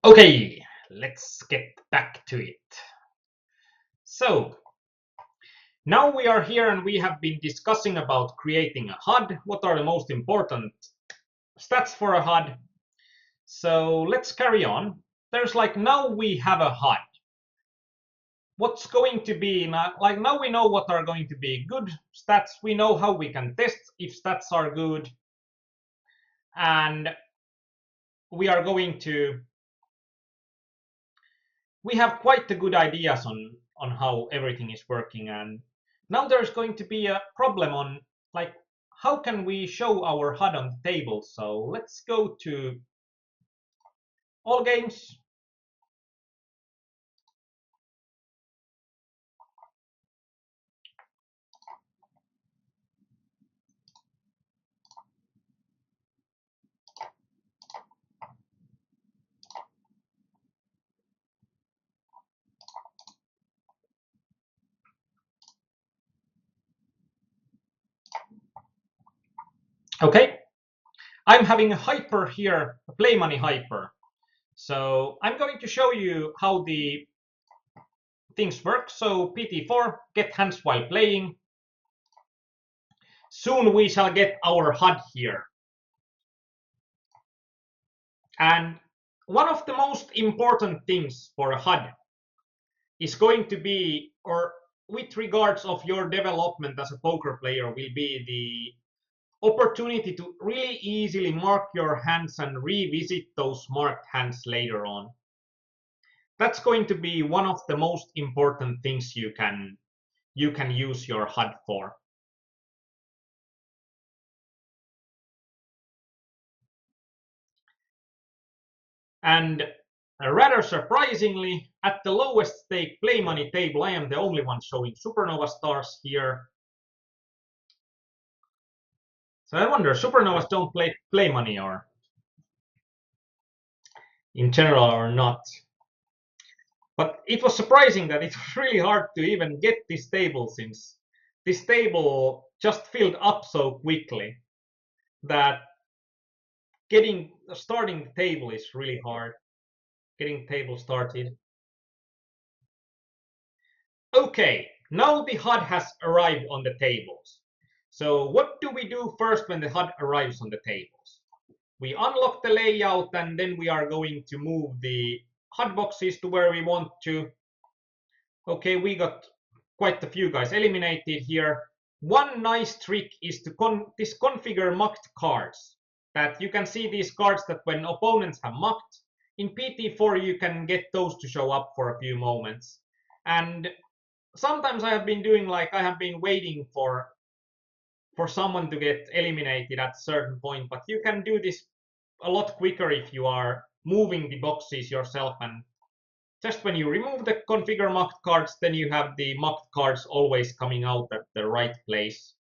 Okay, let's get back to it. So now we are here and we have been discussing about creating a HUD. What are the most important stats for a HUD? So let's carry on. There's like now we have a HUD. What's going to be like now we know what are going to be good stats. We know how we can test if stats are good, and we are going to we have quite the good ideas on how everything is working. And now there's going to be a problem on like how can we show our HUD on the table. So let's go to all games. Okay, I'm having a hyper here, a play money hyper. So I'm going to show you how the things work. So PT4, get hands while playing. Soon we shall get our HUD here. And one of the most important things for a HUD is going to be, or with regards of your development as a poker player, will be the opportunity to really easily mark your hands and revisit those marked hands later on. That's going to be one of the most important things you can use your HUD for. And rather surprisingly, at the lowest stake play money table, I am the only one showing supernova stars here. So I wonder, supernovas don't play money or in general or not. But it was surprising that it was really hard to even get this table, since this table just filled up so quickly that starting the table is really hard. Getting table started. Okay, now the HUD has arrived on the tables. So what do we do first when the HUD arrives on the tables? We unlock the layout and then we are going to move the HUD boxes to where we want to. Okay, we got quite a few guys eliminated here. One nice trick is to configure mucked cards. That you can see these cards that when opponents have mucked, in PT4 you can get those to show up for a few moments. And sometimes I have been doing like I have been waiting for someone to get eliminated at a certain point, but you can do this a lot quicker if you are moving the boxes yourself. And just when you remove the configure mocked cards, then you have the mocked cards always coming out at the right place.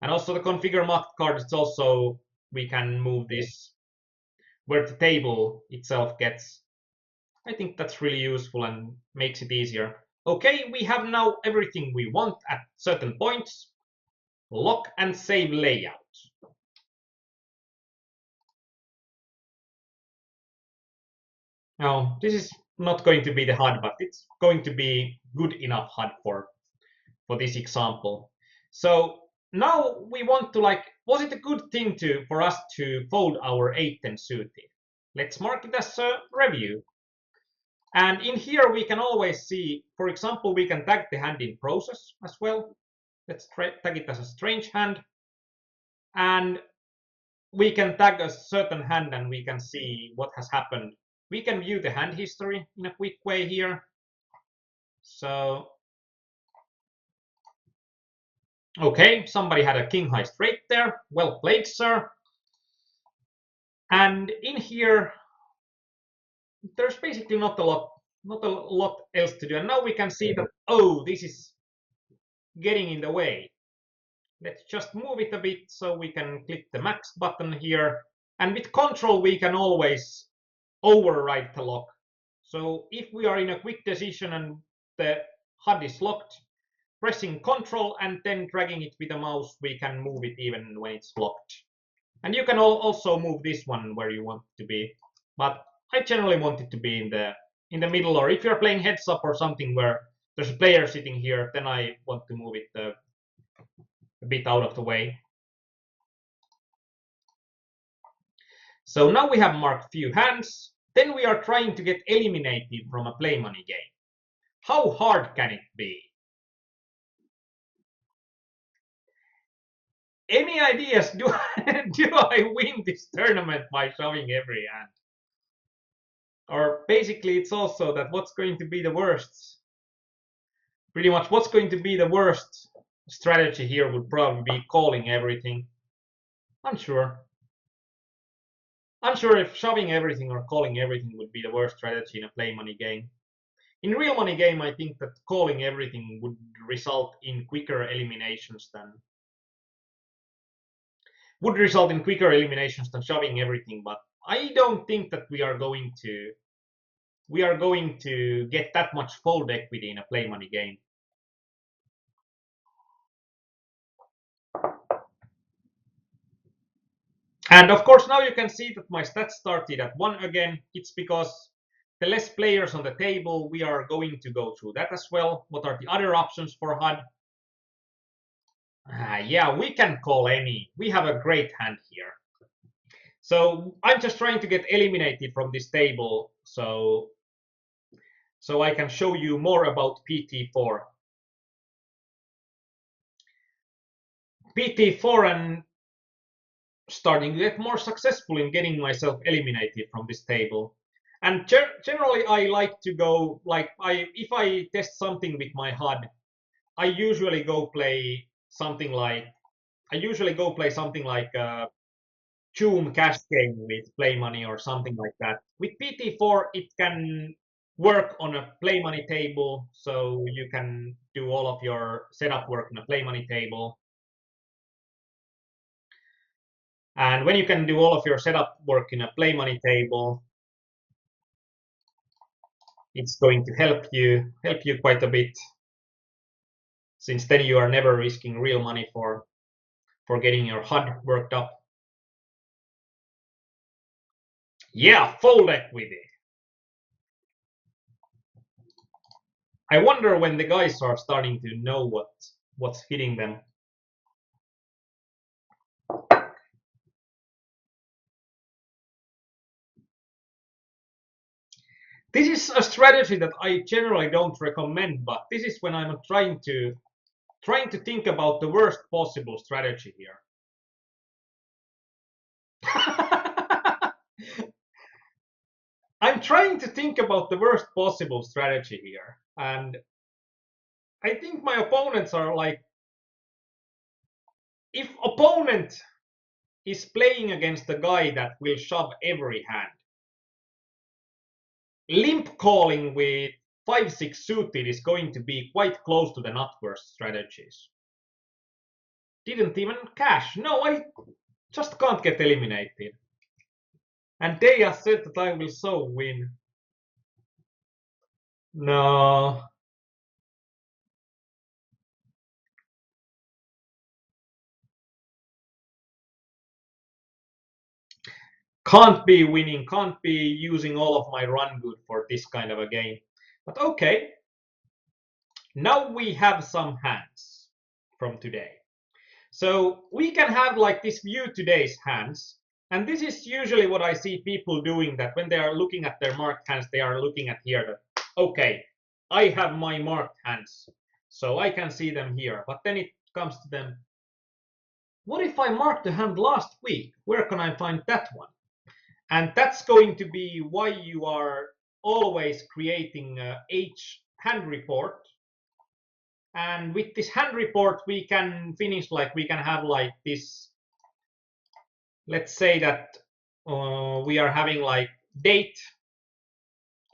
And also the configure mocked cards, it's also, we can move this where the table itself gets. I think that's really useful and makes it easier. Okay, we have now everything we want at certain points. Lock and save layout. Now, this is not going to be the HUD, but it's going to be good enough HUD for this example. So now we want to was it a good thing for us to fold our 8-10 suited? Let's mark it as a review. And in here we can always see, for example, we can tag the hand in process as well. Let's tag it as a strange hand. And we can tag a certain hand and we can see what has happened. We can view the hand history in a quick way here. So, okay, somebody had a king high straight there. Well played, sir. And in here, there's basically not a lot else to do. And now we can see that, oh, this is getting in the way. Let's just move it a bit so we can click the max button here. And with control, we can always override the lock. So if we are in a quick decision and the HUD is locked, pressing control and then dragging it with the mouse, we can move it even when it's locked. And you can also move this one where you want to be. But I generally want it to be in the middle, or if you're playing heads up or something where there's a player sitting here, then I want to move it a bit out of the way. So now we have marked few hands. Then we are trying to get eliminated from a play money game. How hard can it be? Any ideas? Do I win this tournament by shoving every hand? Or basically it's also that what's going to be the worst? Pretty much what's going to be the worst strategy here would probably be calling everything. Unsure. Unsure if shoving everything or calling everything would be the worst strategy in a play money game. In real money game, I think that calling everything would result in quicker eliminations than shoving everything, but I don't think that we are going to get that much fold equity in a play money game. And of course, now you can see that my stats started at 1 again. It's because the less players on the table, we are going to go through that as well. What are the other options for HUD? Yeah, we can call any. We have a great hand here. So I'm just trying to get eliminated from this table so I can show you more about PT4. PT4 and starting to get more successful in getting myself eliminated from this table. And generally I like to go, like, if I test something with my HUD, I usually go play something like Choom cash game with play money or something like that. With PT4, it can work on a play money table, so you can do all of your setup work on a play money table. And when you can do all of your setup work in a play money table, it's going to help you quite a bit, since then you are never risking real money for getting your HUD worked up. Yeah, fold equity. I wonder when the guys are starting to know what's hitting them. This is a strategy that I generally don't recommend, but this is when I'm trying to think about the worst possible strategy here. I'm trying to think about the worst possible strategy here, and I think my opponents are like, if opponent is playing against a guy that will shove every hand, limp calling with 5-6 suited is going to be quite close to the not worst strategies. Didn't even cash. No, I just can't get eliminated. And they have said that I will so win. No. Can't be winning, can't be using all of my run good for this kind of a game. But okay. Now we have some hands from today. So we can have like this view today's hands. And this is usually what I see people doing, that when they are looking at their marked hands, they are looking at here that, okay, I have my marked hands, so I can see them here. But then it comes to them, what if I marked the hand last week? Where can I find that one? And that's going to be why you are always creating a H hand report. And with this hand report, we can finish, like, we can have like this. Let's say that we are having like date.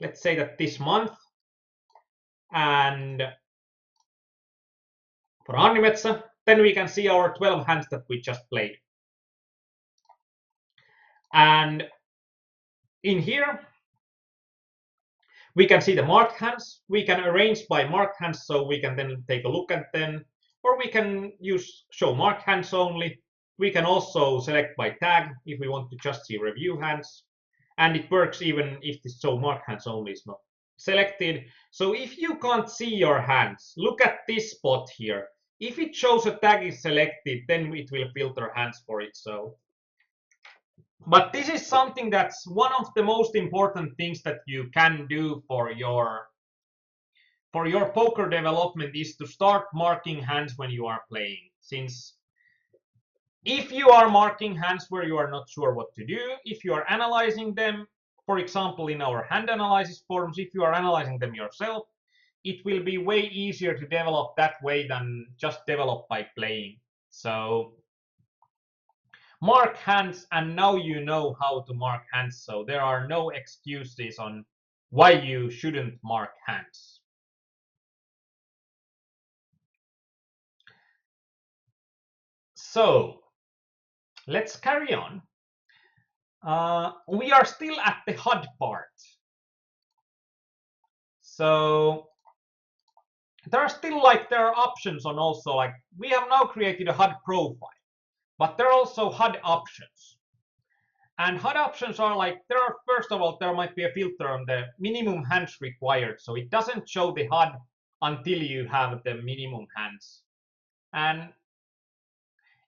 Let's say that this month. And for Aarnimetsa, then we can see our 12 hands that we just played. And in here, we can see the marked hands. We can arrange by marked hands, so we can then take a look at them. Or we can use show marked hands only. We can also select by tag if we want to just see review hands. And it works even if this so mark hands only is not selected. So if you can't see your hands, look at this spot here. If it shows a tag is selected, then it will filter hands for it. So, but this is something that's one of the most important things that you can do for your poker development, is to start marking hands when you are playing. Since if you are marking hands where you are not sure what to do, if you are analyzing them, for example, in our hand analysis forums, if you are analyzing them yourself, it will be way easier to develop that way than just develop by playing. So mark hands, and now you know how to mark hands, so there are no excuses on why you shouldn't mark hands. So let's carry on. We are still at the HUD part. So there are options on, also like we have now created a HUD profile, but there are also HUD options. And HUD options are like, first of all, there might be a filter on the minimum hands required. So it doesn't show the HUD until you have the minimum hands. And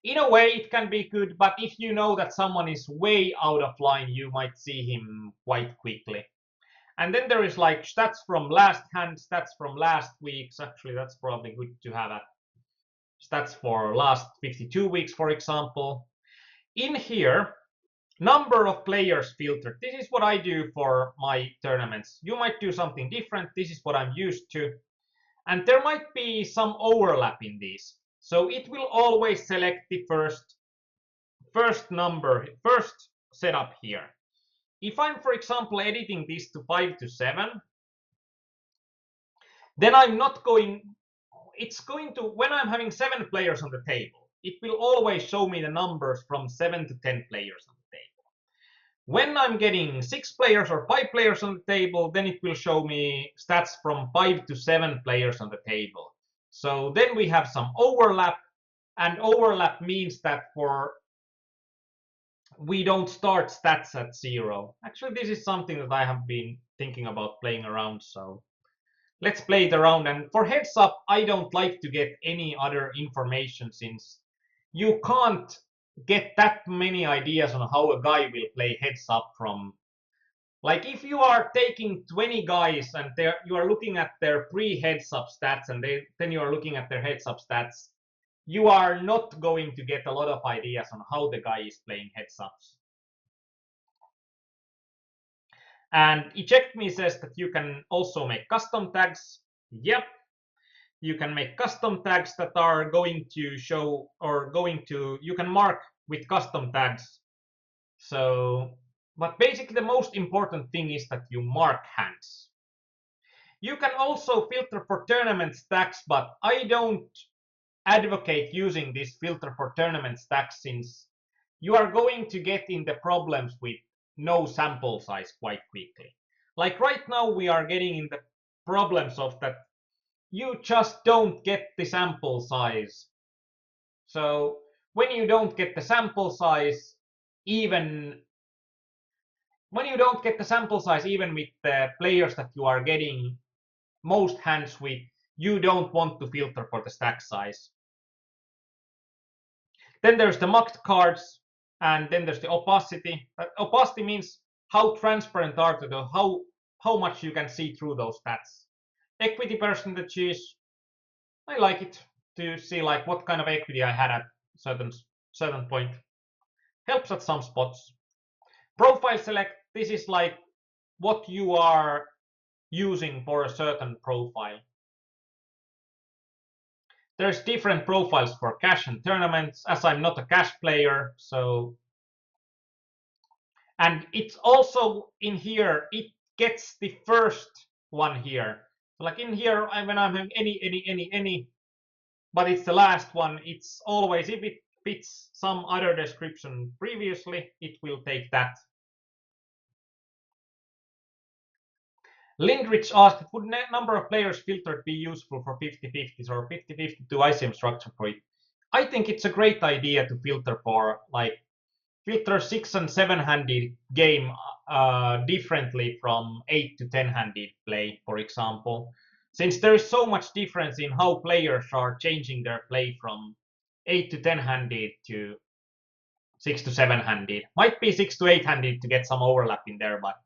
in a way it can be good, but if you know that someone is way out of line, you might see him quite quickly. And then there is like stats from last hand, stats from last weeks. Actually, that's probably good to have a stats for last 52 weeks, for example. In here, number of players filtered. This is what I do for my tournaments. You might do something different. This is what I'm used to. And there might be some overlap in these. So it will always select the first number, first setup here. If I'm, for example, editing this to 5 to 7, then I'm not going, it's going to, when I'm having 7 players on the table, it will always show me the numbers from 7 to 10 players on the table. When I'm getting 6 players or 5 players on the table, then it will show me stats from 5 to 7 players on the table. So then we have some overlap, and overlap means that we don't start stats at 0. Actually, this is something that I have been thinking about playing around, so let's play it around. And for heads up, I don't like to get any other information, since you can't get that many ideas on how a guy will play heads up from, like, if you are taking 20 guys and you are looking at their pre-heads up stats, and then you are looking at their heads up stats, you are not going to get a lot of ideas on how the guy is playing heads ups. And eject me says that you can also make custom tags. Yep, you can make custom tags that are going to show, or you can mark with custom tags. So, but basically the most important thing is that you mark hands. You can also filter for tournament stacks, but I don't advocate using this filter for tournament stacks, since you are going to get in the problems with no sample size quite quickly. Like right now we are getting in the problems of that you just don't get the sample size. So when you don't get the sample size, even with the players that you are getting most hands with, you don't want to filter for the stack size. Then there's the mocked cards, and then there's the opacity. Opacity means how transparent are they, how much you can see through those stats. Equity percentages, I like it to see like what kind of equity I had at certain point. Helps at some spots. Profile select, this is like what you are using for a certain profile. There's different profiles for cash and tournaments, as I'm not a cash player, so. And it's also in here, it gets the first one here. So like in here, when I'm having any, but it's the last one, it's always, if it fits some other description previously, it will take that. Lindrich asked, would number of players filtered be useful for 50-50s or 50-50 to ICM structure for it? I think it's a great idea to filter for like filter 6 and 7-handed game differently from 8 to 10-handed play, for example, since there is so much difference in how players are changing their play from 8 to 10-handed to 6 to 7-handed. Might be 6 to 8-handed to get some overlap in there, but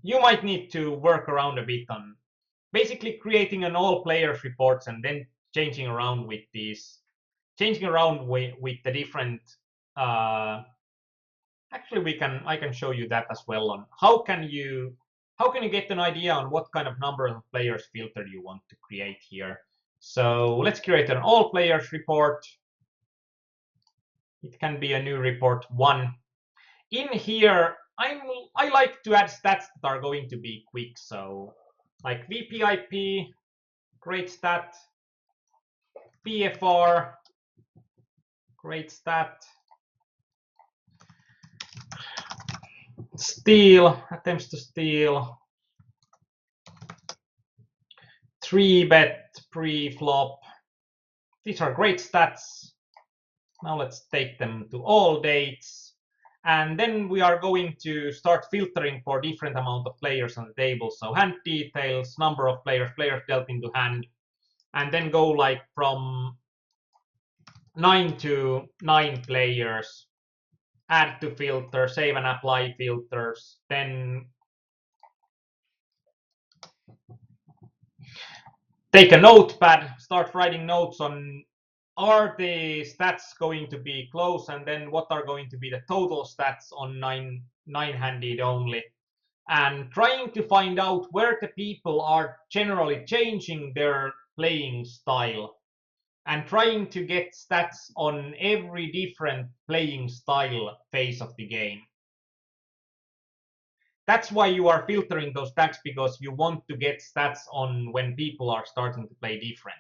you might need to work around a bit on basically creating an all players reports and then changing around with these, changing around with the different. Actually, I can show you that as well on how can you get an idea on what kind of number of players filter you want to create here. So let's create an all players report. It can be a new report 1. In here, I like to add stats that are going to be quick. So like VPIP, great stat, PFR, great stat, steal, attempts to steal, 3-bet, pre-flop. These are great stats. Now let's take them to all dates. And then we are going to start filtering for different amount of players on the table. So hand details, number of players, players dealt into hand, and then go like from 9 to 9 players, add to filter, save and apply filters, then take a notepad, start writing notes on are the stats going to be close, and then what are going to be the total stats on nine-handed only, and trying to find out where the people are generally changing their playing style, and trying to get stats on every different playing style phase of the game. That's why you are filtering those tags, because you want to get stats on when people are starting to play different.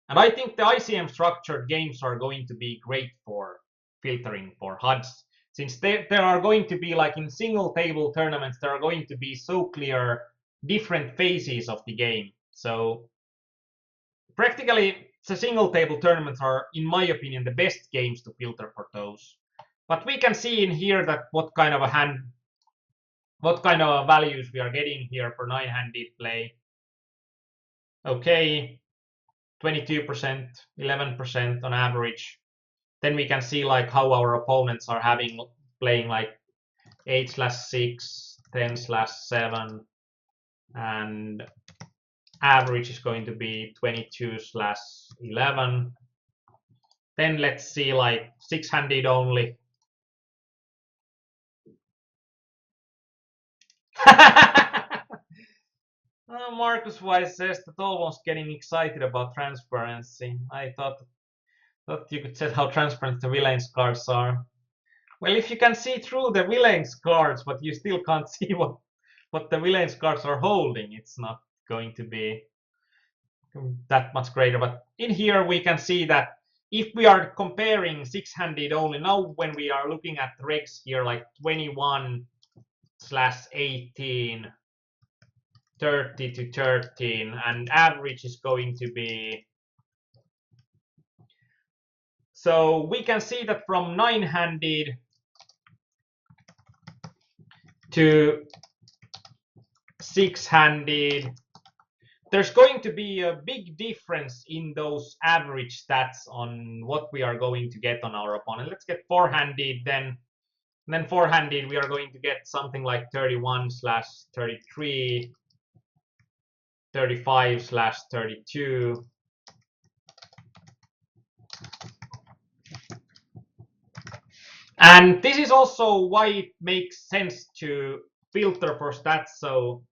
And I think the ICM structured games are going to be great for filtering for HUDs, since there are going to be, like in single table tournaments, there are going to be so clear different phases of the game. So practically the single table tournaments are, in my opinion, the best games to filter for those. But we can see in here that what kind of values we are getting here for 9-handed play. Okay, 22%, 11% on average. Then we can see like how our opponents are playing like 8/6, 10/7, and average is going to be 22/11. Then let's see like 6-handed only. Marcus Weiss says that almost getting excited about transparency. I thought you could say how transparent the villains cards are. Well, if you can see through the villains cards, but you still can't see what the villains cards are holding, it's not going to be that much greater. But in here we can see that if we are comparing 6-handed only, now when we are looking at regs here, like 21/18, 30 to 13, and average is going to be. So we can see that from 9-handed to 6-handed, there's going to be a big difference in those average stats on what we are going to get on our opponent. Let's get 4-handed then. And then 4-handed, we are going to get something like 31/33, 35/32. And this is also why it makes sense to filter for stats. So,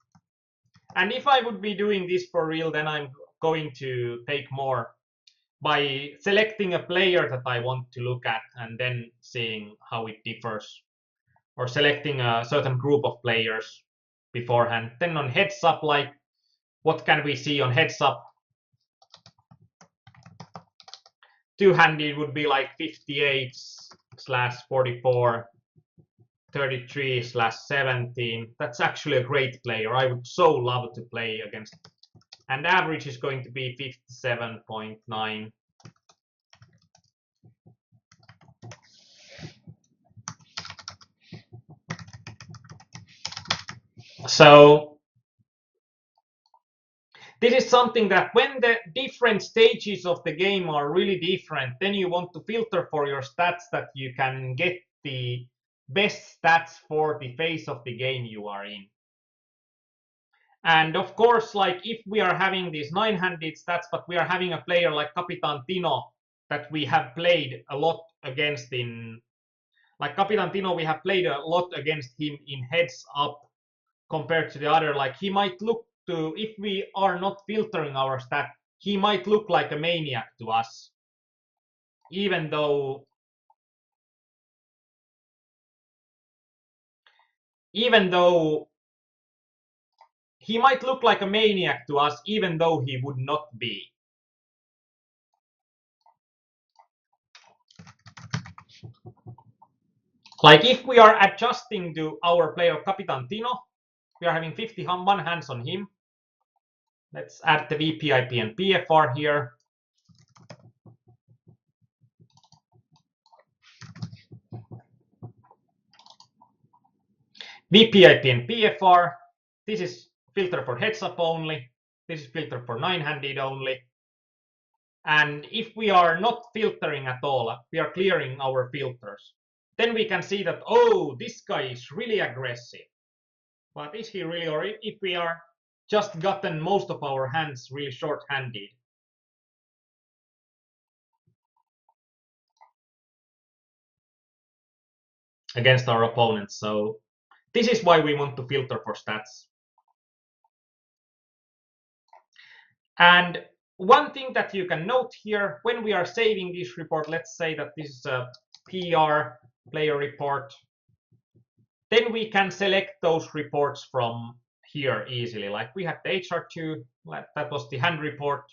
and if I would be doing this for real, then I'm going to take more by selecting a player that I want to look at and then seeing how it differs, or selecting a certain group of players beforehand. Then on heads up, like what can we see on heads up? 2-handed would be like 58/44, 33/17. That's actually a great player. I would so love to play against. And average is going to be 57.9. So this is something that when the different stages of the game are really different, then you want to filter for your stats that you can get the best stats for the phase of the game you are in. And of course, like if we are having these 9-handed stats, but we are having a player like Capitan Tino that we have played a lot against like Capitan Tino, we have played a lot against him in heads up compared to the other. Like he might look to, if we are not filtering our stat, he might look like a maniac to us, even though he might look like a maniac to us, even though he would not be. Like if we are adjusting to our player Capitan Tino, we are having 51 hands on him. Let's add the VPIP and PFR here. VPIP and PFR. This is filter for heads up only. This is filter for 9-handed only. And if we are not filtering at all, we are clearing our filters, then we can see that, oh, this guy is really aggressive. But is he really, or if we are just gotten most of our hands really short-handed? Against our opponents. So this is why we want to filter for stats. And one thing that you can note here, when we are saving this report, let's say that this is a PR player report, then we can select those reports from here easily. Like we had the HR2, that was the hand report.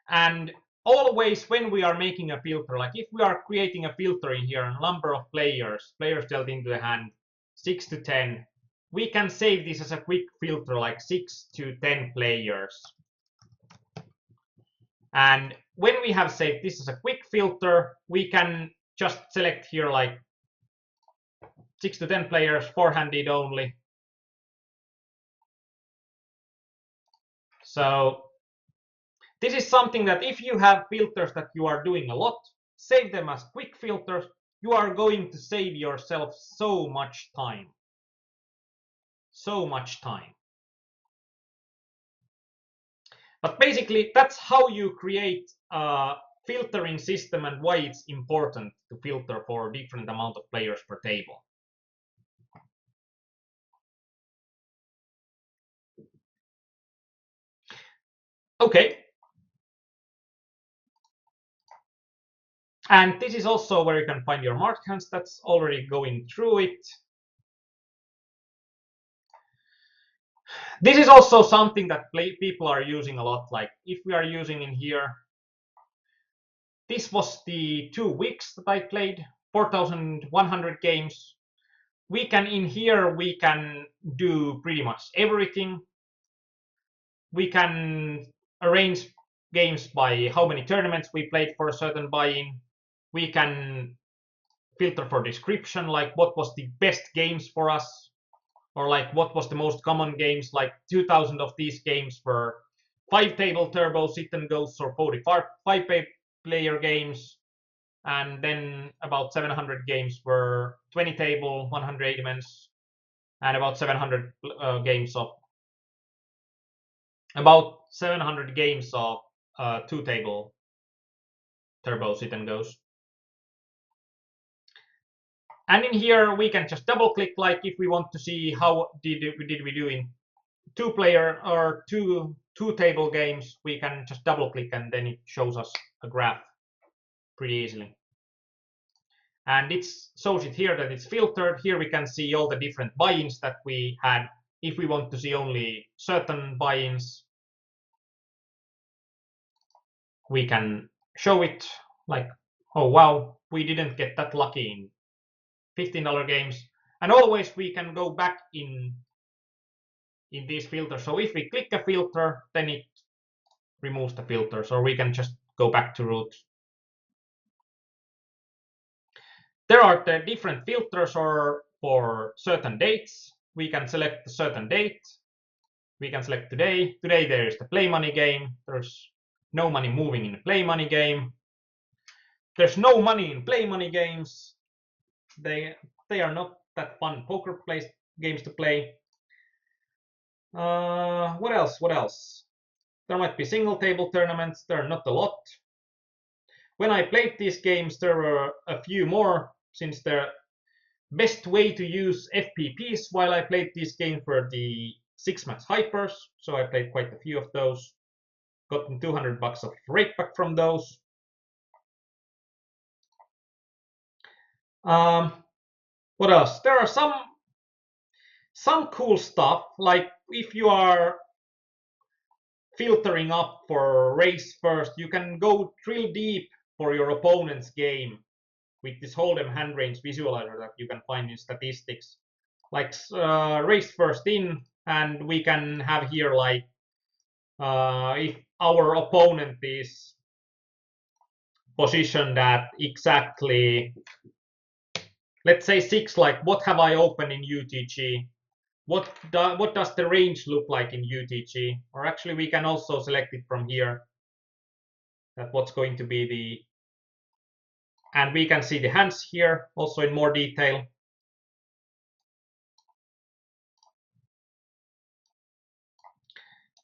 And always when we are making a filter, like if we are creating a filter in here, a number of players dealt into the hand, 6 to 10, we can save this as a quick filter, like 6 to 10 players. And when we have saved this as a quick filter, we can just select here like 6 to 10 players, 4-handed only. So this is something that if you have filters that you are doing a lot, save them as quick filters. You are going to save yourself so much time. So much time. But basically, that's how you create a filtering system and why it's important to filter for a different amount of players per table. Okay. And this is also where you can find your marked hands. That's already going through it. This is also something that people are using a lot. Like if we are using in here, this was the 2 weeks that I played, 4,100 games. We can, in here, we can do pretty much everything. We can arrange games by how many tournaments we played for a certain buy-in. We can filter for description, like what was the best games for us, or like what was the most common games. Like 2,000 of these games were 5-table turbo sit and goes or 45-player games, and then about 700 games were 20-table 180 mans, and about 700 games of 2-table turbo sit and goes. And in here we can just double click, like if we want to see how did we do in 2-player or 2-table games, we can just double click and then it shows us a graph pretty easily. And it shows it here that it's filtered. Here we can see all the different buy-ins that we had. If we want to see only certain buy-ins, we can show it like, oh wow, we didn't get that lucky in $15 games. And always we can go back in these filters. So if we click a filter, then it removes the filters, or we can just go back to root. There are the different filters or for certain dates. we can select a certain date. We can select today. Today there is the play money game. There's no money moving in the play money game. There's no money in play money games. They are not that fun poker games to play. What else? What else? There might be single table tournaments. There are not a lot. When I played these games, there were a few more, since the best way to use FPPs while I played these games were the 6-max hypers. So I played quite a few of those. Gotten $200 of rake back from those. What else? There are some cool stuff, like if you are filtering up for race first, you can go drill deep for your opponent's game with this Hold'em hand range visualizer that you can find in statistics. Like race first in, and we can have here like if our opponent is positioned at exactly, let's say 6, like what have I opened in UTG? What does the range look like in UTG? Or actually we can also select it from here, that what's going to be the, and we can see the hands here also in more detail.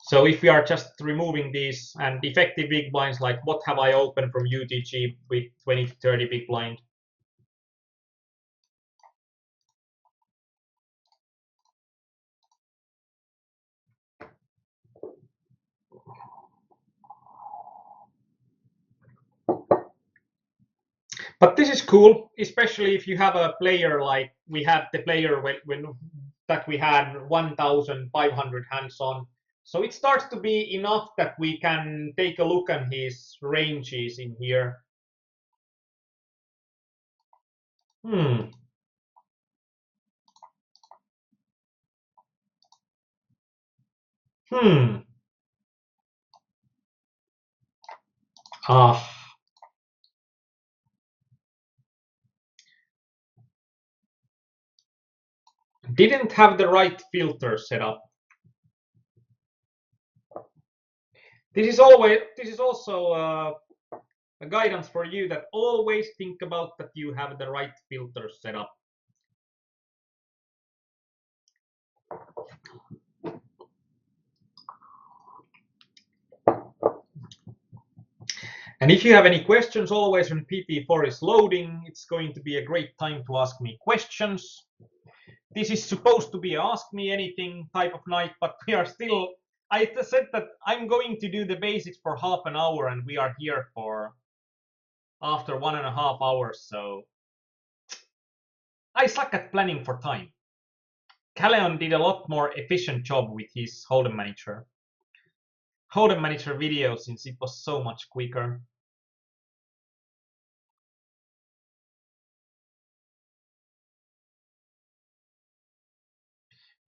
So if we are just removing these and effective big blinds, like what have I opened from UTG with 20 to 30 big blind? But this is cool, especially if you have a player like we had the player when that we had 1,500 hands on. So it starts to be enough that we can take a look at his ranges in here. Hmm. Hmm. Ah. Didn't have the right filter set up. This is also a guidance for you, that always think about that you have the right filters set up. And if you have any questions, always when PT4 is loading, it's going to be a great time to ask me questions. This is supposed to be a ask me anything type of night, but we are still, I said that I'm going to do the basics for half an hour, and we are here for after 1.5 hours, so I suck at planning for time. Calleon did a lot more efficient job with his Hold'em Manager video, since it was so much quicker.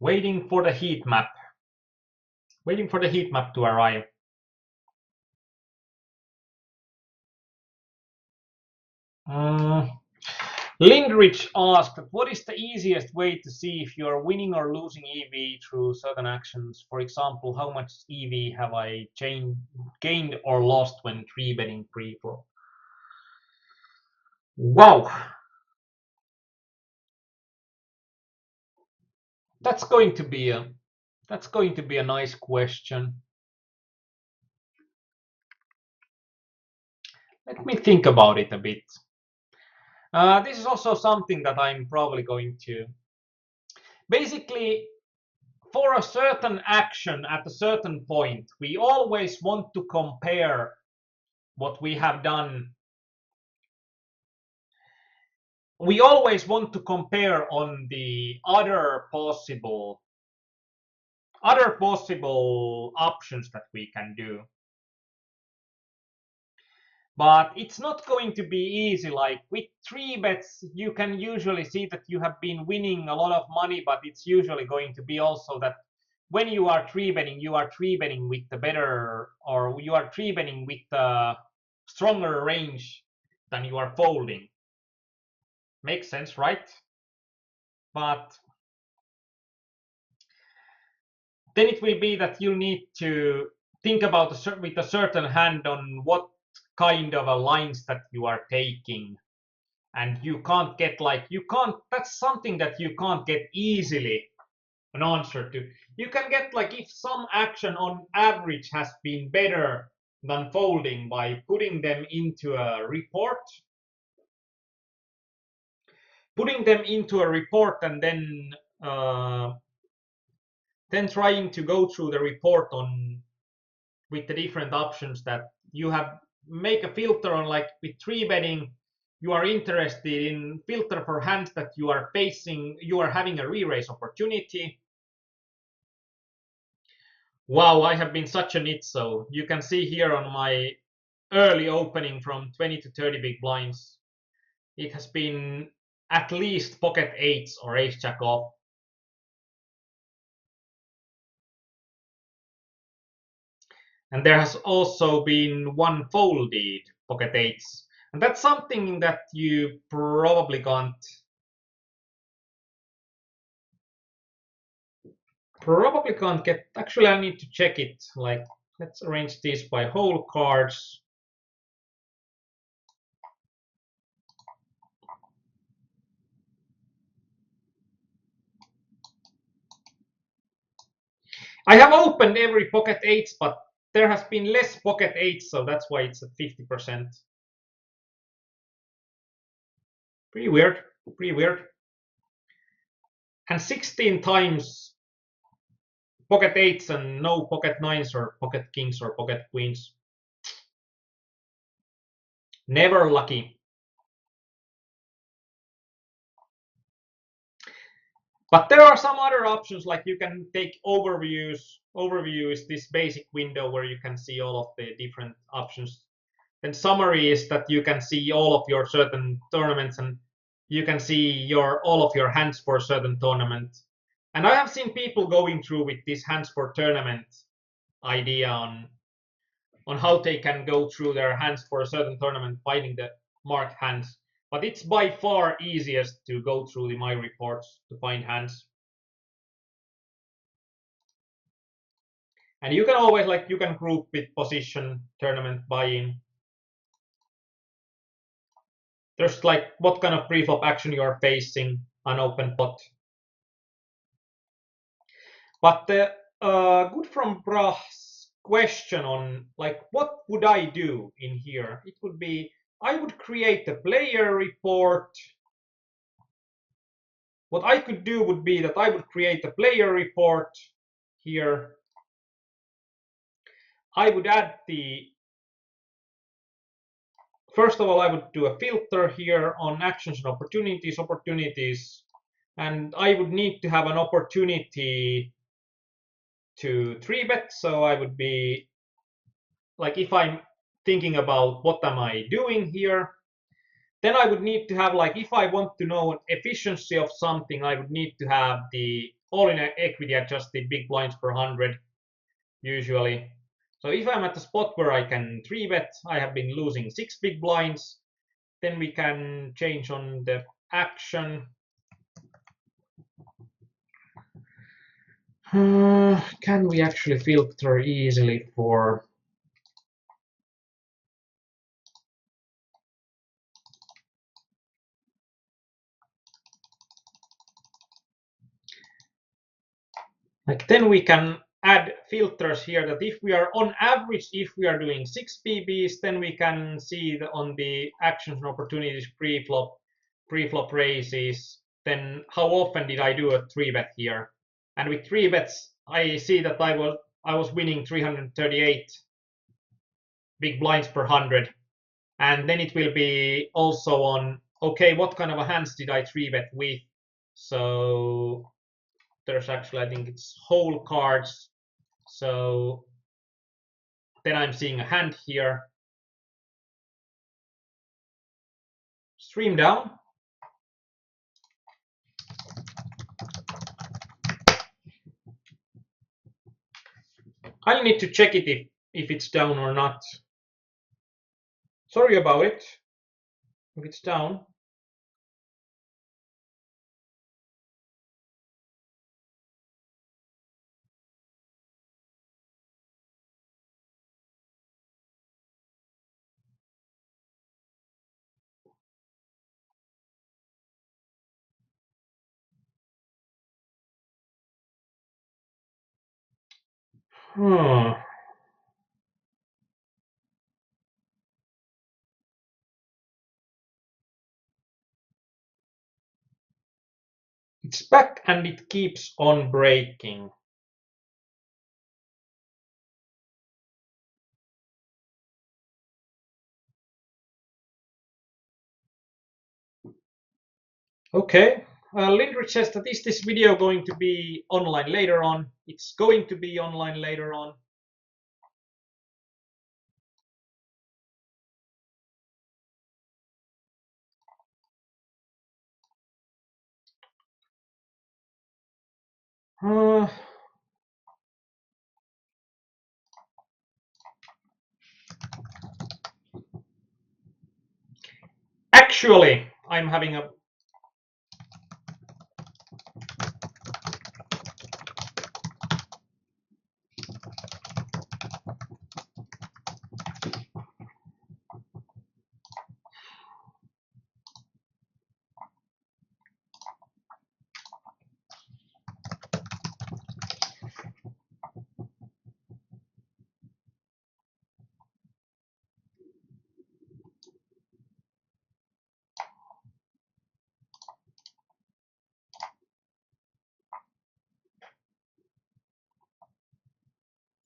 Waiting for the heat map. Waiting for the heat map to arrive. Lindrich asked, what is the easiest way to see if you are winning or losing EV through certain actions? For example, how much EV have I gained or lost when 3-betting pre-flop? Wow. That's going to be a nice question. Let me think about it a bit. This is also something that I'm probably going to. Basically, for a certain action at a certain point, we always want to compare what we have done. We always want to compare on the other possible options that we can do. But it's not going to be easy. Like with 3-bets, you can usually see that you have been winning a lot of money, but it's usually going to be also that when you are 3-betting, you are 3-betting with the better, or you are 3-betting with the stronger range than you are folding. Makes sense, right? But then it will be that you need to think about with a certain hand on what kind of a lines that you are taking, and you can't get like you can't that's something that you can't get easily an answer to. You can get like if some action on average has been better than folding by putting them into a report and uh, then trying to go through the report on with the different options that you have, make a filter on, like with three betting you are interested in filter for hands that you are facing, you are having a re-raise opportunity. Wow, I have been such a nit. So you can see here on my early opening from 20 to 30 big blinds, it has been at least pocket eights or ace jack off. And there has also been one folded pocket eights. And that's something that you probably can't get. Actually, I need to check it. Like, let's arrange this by whole cards. I have opened every pocket eights, but there has been less pocket eights, so that's why it's at 50%. Pretty weird, pretty weird. And 16 times pocket eights and no pocket nines or pocket kings or pocket queens. Never lucky. But there are some other options, like you can take overviews. Overview is this basic window where you can see all of the different options. Then summary is that you can see all of your certain tournaments, and you can see all of your hands for a certain tournament. And I have seen people going through with this hands for tournament idea on how they can go through their hands for a certain tournament, finding the marked hands. But it's by far easiest to go through my reports to find hands. And you can always, like, you can group with position, tournament, buy-in. There's like what kind of pre-flop action you are facing, an open pot. But the good from Brach's question on like what would I do in here? It would be I would create a player report. What I could do would be that I would create a player report here. I would add first of all, I would do a filter here on actions and opportunities, and I would need to have an opportunity to 3-bet. So I would be like, if I'm thinking about what am I doing here, then I would need to have, like, if I want to know efficiency of something, I would need to have the all-in equity adjusted big blinds per 100 usually. So if I'm at the spot where I can 3-bet, I have been losing 6 big blinds, then we can change on the action. Can we actually filter easily for like, then we can add filters here that if we are on average, if we are doing 6 PBs, then we can see on the actions and opportunities pre-flop raises, then how often did I do a 3-bet here? And with 3-bets, I see that I was winning 338 big blinds per 100. And then it will be also on, okay, what kind of a hands did I 3-bet with? So there's actually, I think it's whole cards. So then I'm seeing a hand here. Stream down. I'll need to check it if it's down or not. Sorry about it. If it's down. It's back and it keeps on breaking. Okay. Lindrich says that is this video going to be online later on? It's going to be online later on. Actually, I'm having a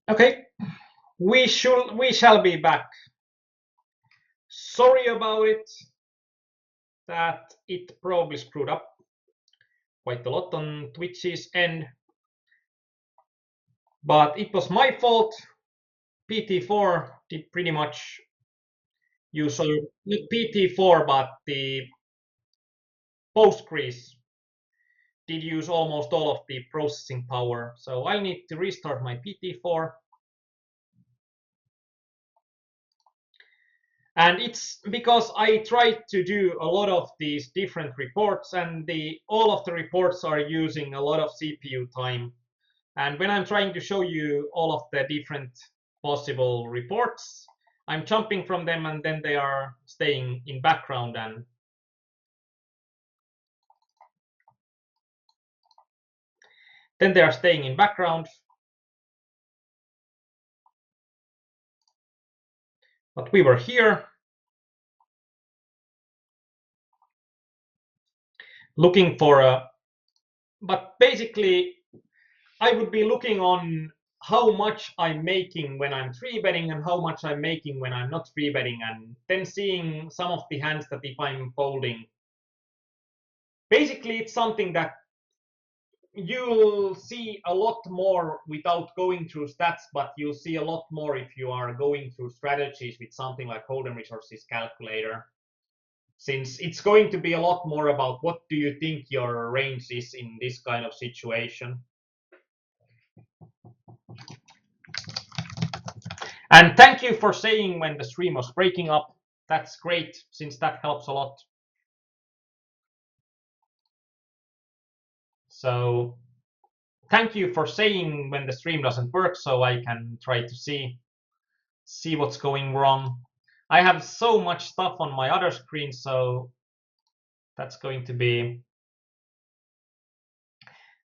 okay. We shall be back. Sorry about it. That it probably screwed up quite a lot on Twitch's end, but it was my fault. PT4 did pretty much use not PT4, but the Postgres did use almost all of the processing power. So I'll need to restart my PT4. And it's because I tried to do a lot of these different reports, and all of the reports are using a lot of CPU time. And when I'm trying to show you all of the different possible reports, I'm jumping from them and then they are staying in background, and then they are staying in background. But we were here looking for but basically I would be looking on how much I'm making when I'm three betting and how much I'm making when I'm not three betting, and then seeing some of the hands that if I'm folding. Basically, it's something that you'll see a lot more without going through stats, but you'll see a lot more if you are going through strategies with something like Hold'em Resources Calculator, since it's going to be a lot more about what do you think your range is in this kind of situation. And thank you for saying when the stream was breaking up. That's great, since that helps a lot. So thank you for saying when the stream doesn't work, so I can try to see what's going wrong. I have so much stuff on my other screen, so that's going to be...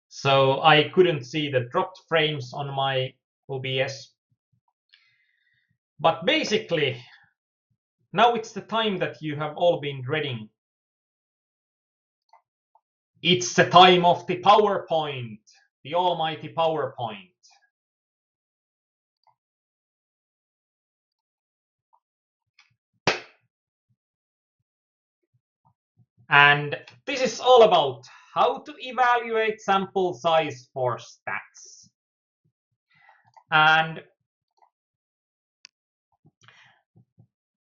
So I couldn't see the dropped frames on my OBS. But basically, now it's the time that you have all been dreading. It's the time of the PowerPoint, the almighty PowerPoint. And this is all about how to evaluate sample size for stats. And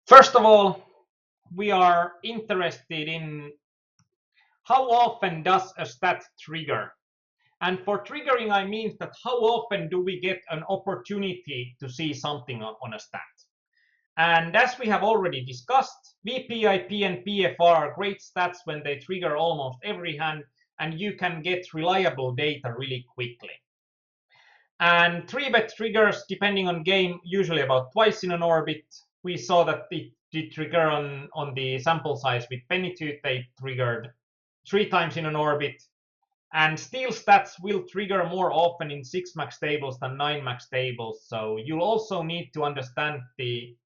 first of all, we are interested in how often does a stat trigger. And for triggering, I mean that how often do we get an opportunity to see something on a stat. And as we have already discussed, VPIP and PFR are great stats when they trigger almost every hand, and you can get reliable data really quickly. And 3-bet triggers, depending on game, usually about twice in an orbit. We saw that it did trigger on the sample size with Penny Tooth. They triggered 3 times in an orbit. And steal stats will trigger more often in 6 max tables than 9 max tables. So you'll also need to understand the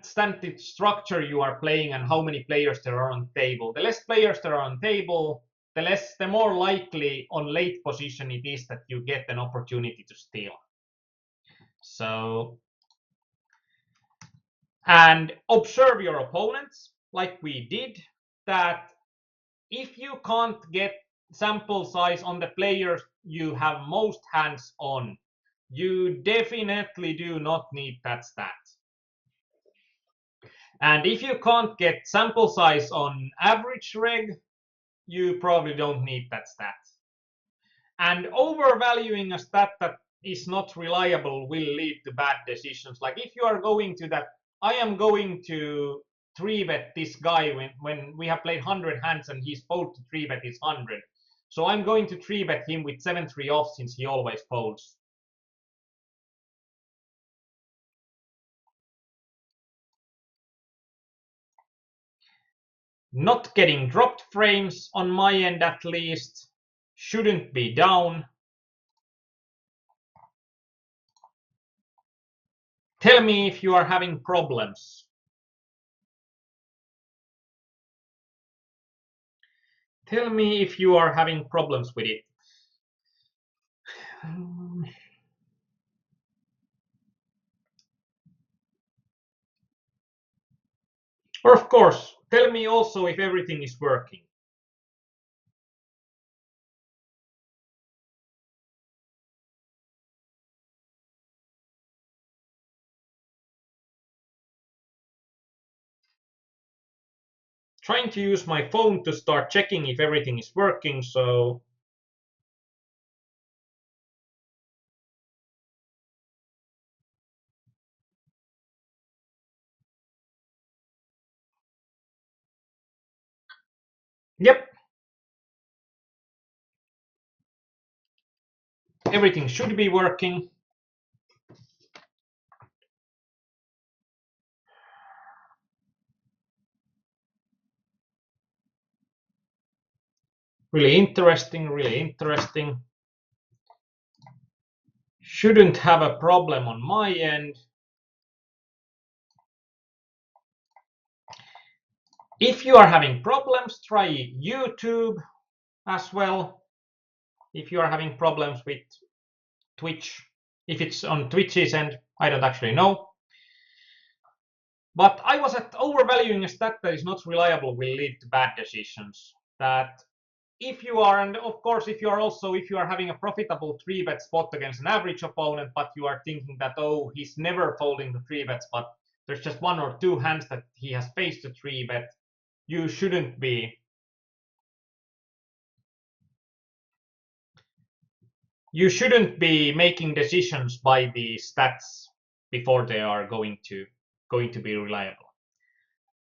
standard structure you are playing and how many players there are on the table. The less players there are on the table, the more likely on late position it is that you get an opportunity to steal. So, and observe your opponents like we did, that if you can't get sample size on the players you have most hands on, you definitely do not need that stat. And if you can't get sample size on average reg, you probably don't need that stat. And overvaluing a stat that is not reliable will lead to bad decisions. Like if you are going to that, I am going to 3-bet this guy when we have played 100 hands and he's supposed to 3-bet his 100. So I'm going to 3-bet him with 7-3 off since he always folds. Not getting dropped frames on my end at least. Shouldn't be down. Tell me if you are having problems. Tell me if you are having problems with it. Or of course, tell me also if everything is working. Trying to use my phone to start checking if everything is working, so yep. Everything should be working. Really interesting, really interesting. Shouldn't have a problem on my end. If you are having problems, try YouTube as well. If you are having problems with Twitch, if it's on Twitch's end, I don't actually know. But I was at overvaluing a stat that is not reliable will lead to bad decisions. That if you are, and of course, if you are having a profitable 3-bet spot against an average opponent, but you are thinking that, oh, he's never folding the 3-bets, but there's just 1 or 2 hands that he has faced a 3-bet, you shouldn't be making decisions by the stats before they are going to be reliable.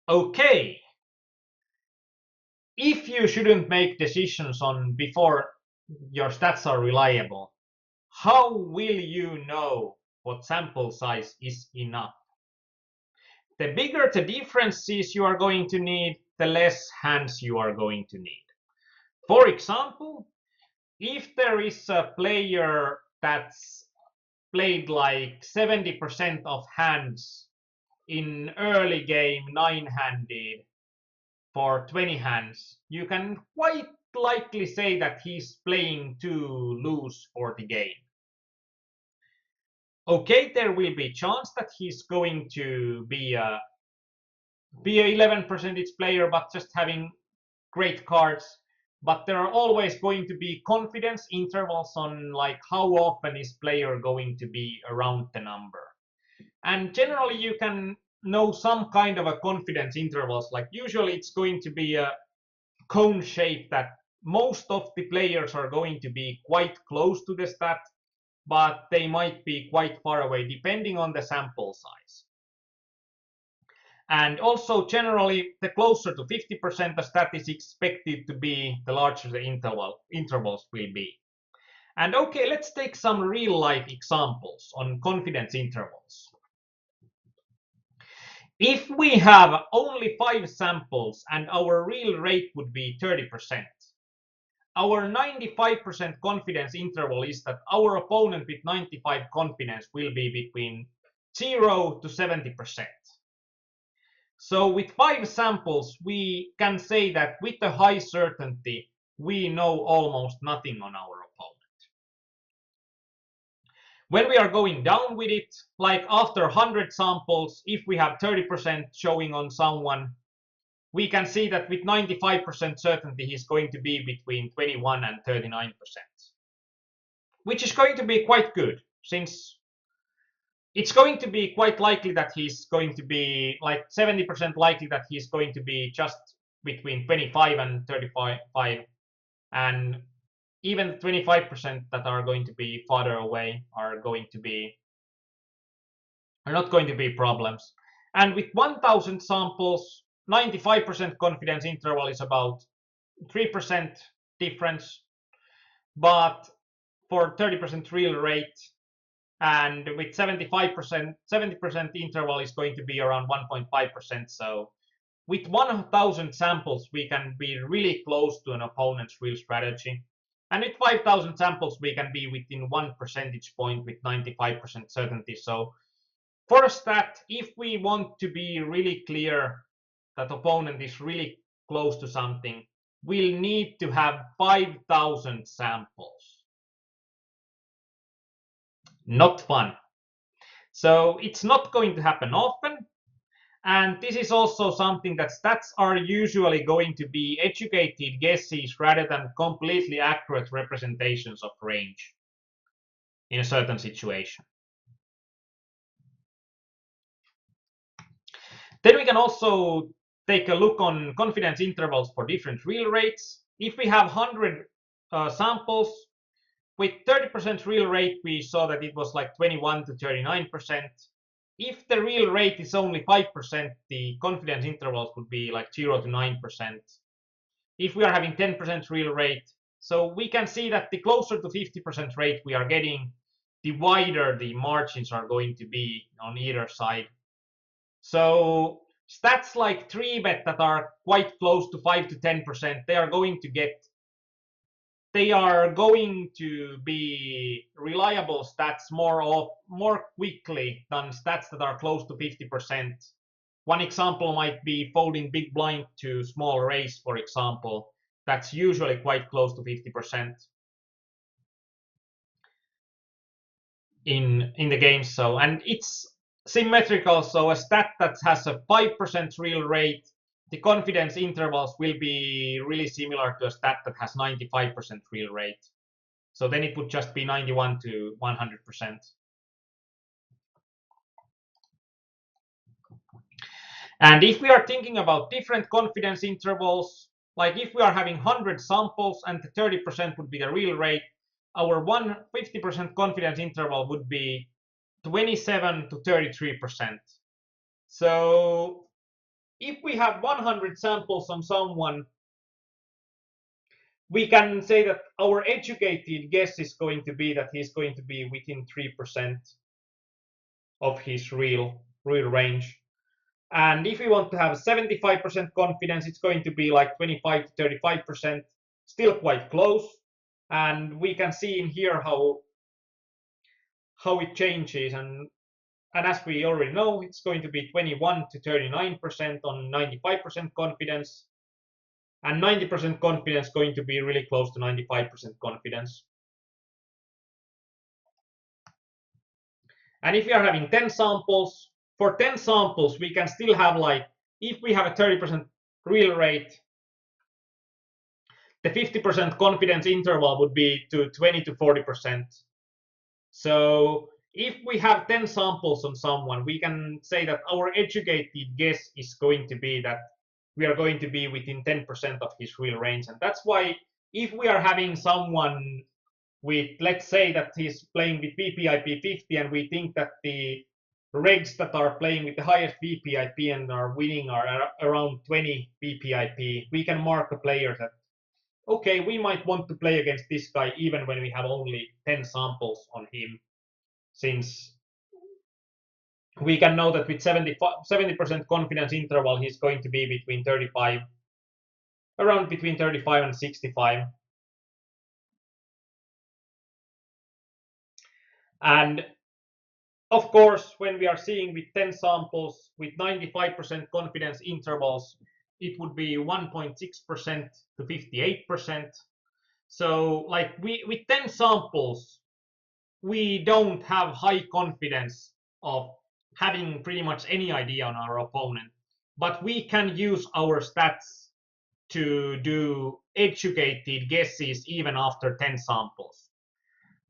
Okay. If you shouldn't make decisions on before your stats are reliable, how will you know what sample size is enough? The bigger the differences you are going to need, the less hands you are going to need. For example, if there is a player that's played like 70% of hands in early game 9-handed for 20 hands, you can quite likely say that he's playing too loose for the game. Okay, there will be chance that he's going to be a 11 percentage player, but just having great cards. But there are always going to be confidence intervals on like how often is player going to be around the number. And generally you can know some kind of a confidence intervals. Like usually it's going to be a cone shape that most of the players are going to be quite close to the stat, but they might be quite far away depending on the sample size. And also generally the closer to 50% the stat is expected to be, the larger the intervals will be. And okay, let's take some real life examples on confidence intervals. If we have only 5 samples and our real rate would be 30%, our 95% confidence interval is that our opponent with 95 confidence will be between 0 to 70%. So with 5 samples, we can say that with a high certainty, we know almost nothing on our opponent. When we are going down with it, like after 100 samples, if we have 30% showing on someone, we can see that with 95% certainty he's going to be between 21 and 39%, which is going to be quite good, since it's going to be quite likely that he's going to be like 70% likely that he's going to be just between 25 and 35, and even 25% that are going to be farther away are not going to be problems. And with 1000 samples, 95% confidence interval is about 3% difference, but for 30% real rate, and with 70% interval is going to be around 1.5%. So with 1000 samples, we can be really close to an opponent's real strategy. And with 5000 samples, we can be within 1 percentage point with 95% certainty. So for a stat, if we want to be really clear that opponent is really close to something, we'll need to have 5000 samples. Not fun. So it's not going to happen often. And this is also something that stats are usually going to be educated guesses rather than completely accurate representations of range in a certain situation. Then we can also take a look on confidence intervals for different real rates. If we have 100 samples, with 30% real rate, we saw that it was like 21 to 39%. If the real rate is only 5%, the confidence intervals would be like 0 to 9%. If we are having 10% real rate, so we can see that the closer to 50% rate we are getting, the wider the margins are going to be on either side. So stats like 3-bet that are quite close to 5 to 10%, they are going to be reliable stats more quickly than stats that are close to 50%. One example might be folding big blind to small raise, for example. That's usually quite close to 50% in the game. So, and it's symmetrical, so a stat that has a 5% real rate, the confidence intervals will be really similar to a stat that has 95% real rate. So then it would just be 91 to 100%. And if we are thinking about different confidence intervals, like if we are having 100 samples and the 30% would be the real rate, our 50% confidence interval would be 27 to 33%. So if we have 100 samples on someone, we can say that our educated guess is going to be that he's going to be within 3% of his real range. And if we want to have 75% confidence, it's going to be like 25 to 35%, still quite close. And we can see in here how it changes. And as we already know, it's going to be 21 to 39% on 95% confidence. And 90% confidence going to be really close to 95% confidence. And if we are having 10 samples, for 10 samples, we can still have like, if we have a 30% real rate, the 50% confidence interval would be to 20 to 40%. So if we have 10 samples on someone, we can say that our educated guess is going to be that we are going to be within 10% of his real range. And that's why if we are having someone with, let's say that he's playing with VPIP 50 and we think that the regs that are playing with the highest VPIP and are winning are around 20 VPIP, we can mark a player that, okay, we might want to play against this guy even when we have only 10 samples on him, since we can know that with 70% confidence interval, he's going to be between 35 and 65. And of course, when we are seeing with 10 samples with 95% confidence intervals, it would be 1.6% to 58%. So like with 10 samples, we don't have high confidence of having pretty much any idea on our opponent, but we can use our stats to do educated guesses even after 10 samples.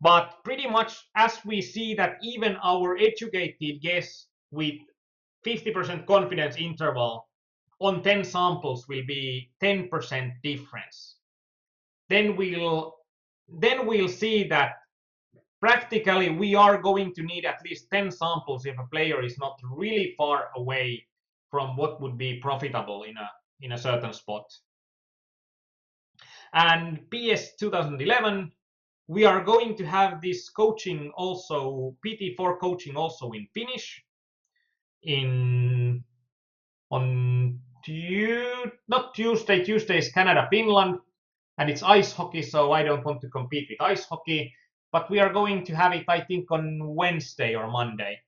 But pretty much as we see that even our educated guess with 50% confidence interval on 10 samples will be 10% difference, then we'll see that practically we are going to need at least 10 samples if a player is not really far away from what would be profitable in a certain spot. And PS 2011, we are going to have this coaching also, PT4 coaching also in Finnish, on not Tuesday. Tuesday is Canada, Finland, and it's ice hockey, so I don't want to compete with ice hockey. But we are going to have it, I think, on Wednesday or Monday.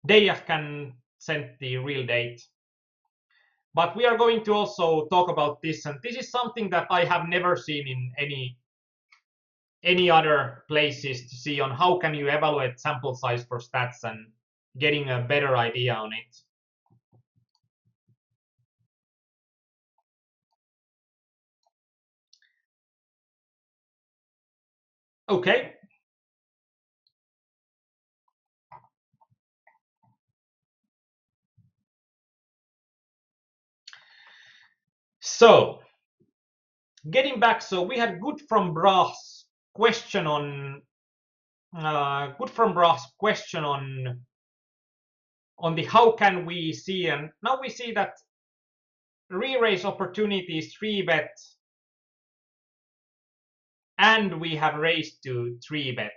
Deja can send the real date. But we are going to also talk about this, and this is something that I have never seen in any other places, to see on how can you evaluate sample size for stats and getting a better idea on it. Okay. So getting back, so we had Good from Brass question on the how can we see, and now we see that re-raise opportunities 3-bet, and we have raised to 3-bet.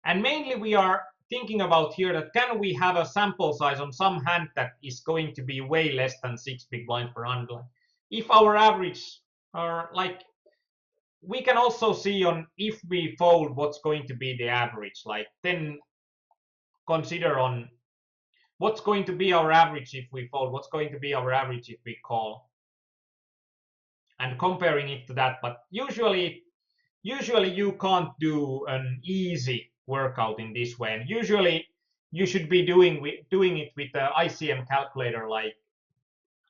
And mainly we are thinking about here that can we have a sample size on some hand that is going to be way less than 6 big blind per hand. If our average are like, we can also see on if we fold what's going to be the average, like then consider on what's going to be our average if we fold, what's going to be our average if we call, and comparing it to that. But usually you can't do an easy workout in this way, and usually you should be doing it with the ICM calculator, like,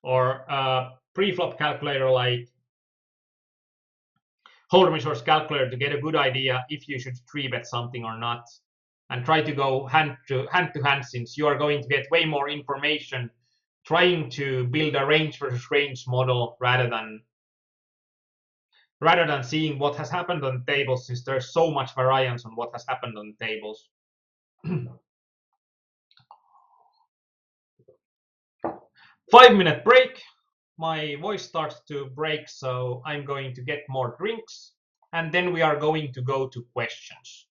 or pre-flop calculator like Holder Resource calculator, to get a good idea if you should 3-bet something or not, and try to go hand to hand, since you are going to get way more information trying to build a range versus range model rather than seeing what has happened on the tables, since there's so much variance on what has happened on the tables. 5-minute break. My voice starts to break, so I'm going to get more drinks, and then we are going to go to questions.